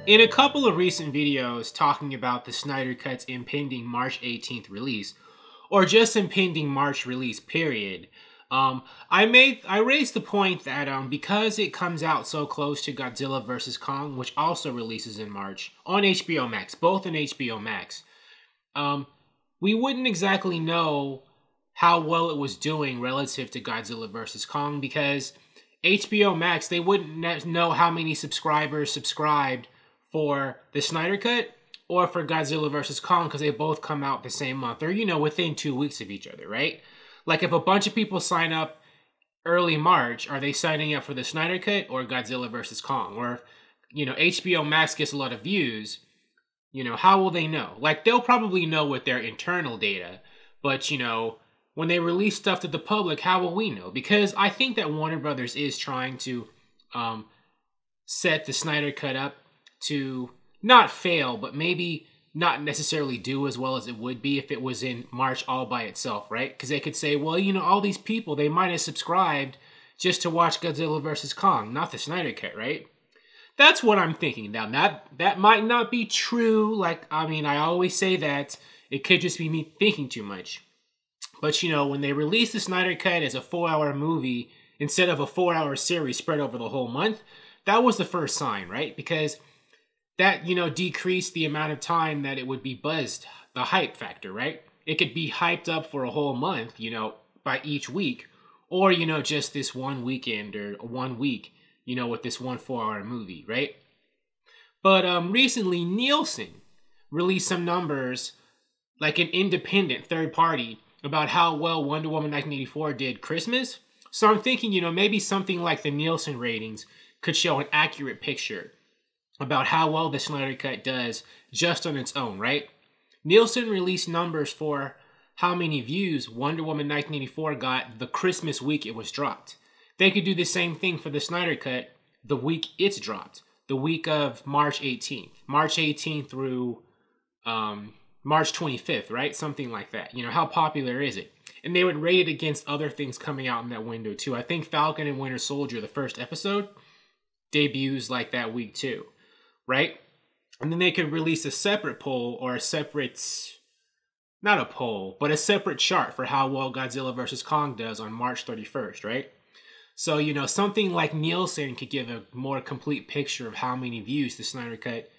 In a couple of recent videos talking about the Snyder Cut's impending March 18th release, or just impending March release period, I raised the point that because it comes out so close to Godzilla vs. Kong, which also releases in March on HBO Max, both on HBO Max, we wouldn't exactly know how well it was doing relative to Godzilla vs. Kong, because HBO Max, they wouldn't know how many subscribers subscribed for the Snyder Cut or for Godzilla vs. Kong, because they both come out the same month, or, within 2 weeks of each other, right? Like, if a bunch of people sign up early March, are they signing up for the Snyder Cut or Godzilla vs. Kong? Or, HBO Max gets a lot of views, how will they know? Like, they'll probably know with their internal data, but, when they release stuff to the public, how will we know? Because I think that Warner Brothers is trying to set the Snyder Cut up to not fail, but maybe not necessarily do as well as it would be if it was in March all by itself, right? Because they could say, well, all these people, they might have subscribed just to watch Godzilla vs. Kong, not the Snyder Cut, right? That's what I'm thinking. Now, that might not be true. I always say that. It could just be me thinking too much. But, when they release the Snyder Cut as a 4-hour movie instead of a 4-hour series spread over the whole month, that was the first sign, right? Because that, decreased the amount of time that it would be buzzed, the hype factor, right? It could be hyped up for a whole month, by each week, or, just this one weekend or 1 week, with this one 4-hour movie, right? But recently, Nielsen released some numbers, like an independent third party, about how well Wonder Woman 1984 did Christmas. So I'm thinking, maybe something like the Nielsen ratings could show an accurate picture about how well the Snyder Cut does just on its own, right? Nielsen released numbers for how many views Wonder Woman 1984 got the Christmas week it was dropped. They could do the same thing for the Snyder Cut the week it's dropped, the week of March 18th. March 18th through March 25th, right? Something like that. How popular is it? And they would rate it against other things coming out in that window too. I think Falcon and Winter Soldier, the first episode, debuts like that week too, right? And then they could release a separate poll, or a separate, not a poll, but a separate chart for how well Godzilla vs. Kong does on March 31st, right? So, something like Nielsen could give a more complete picture of how many views the Snyder Cut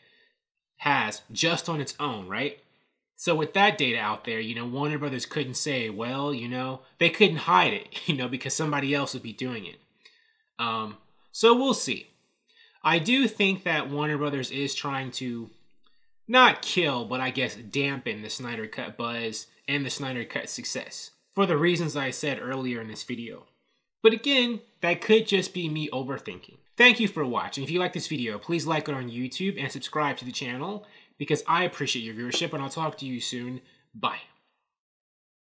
has just on its own, right? So with that data out there, Warner Brothers couldn't say, well, they couldn't hide it, because somebody else would be doing it. So we'll see. I do think that Warner Brothers is trying to not kill, but I guess dampen the Snyder Cut buzz and the Snyder Cut success, for the reasons I said earlier in this video. But again, that could just be me overthinking. Thank you for watching. If you like this video, please like it on YouTube and subscribe to the channel, because I appreciate your viewership, and I'll talk to you soon. Bye.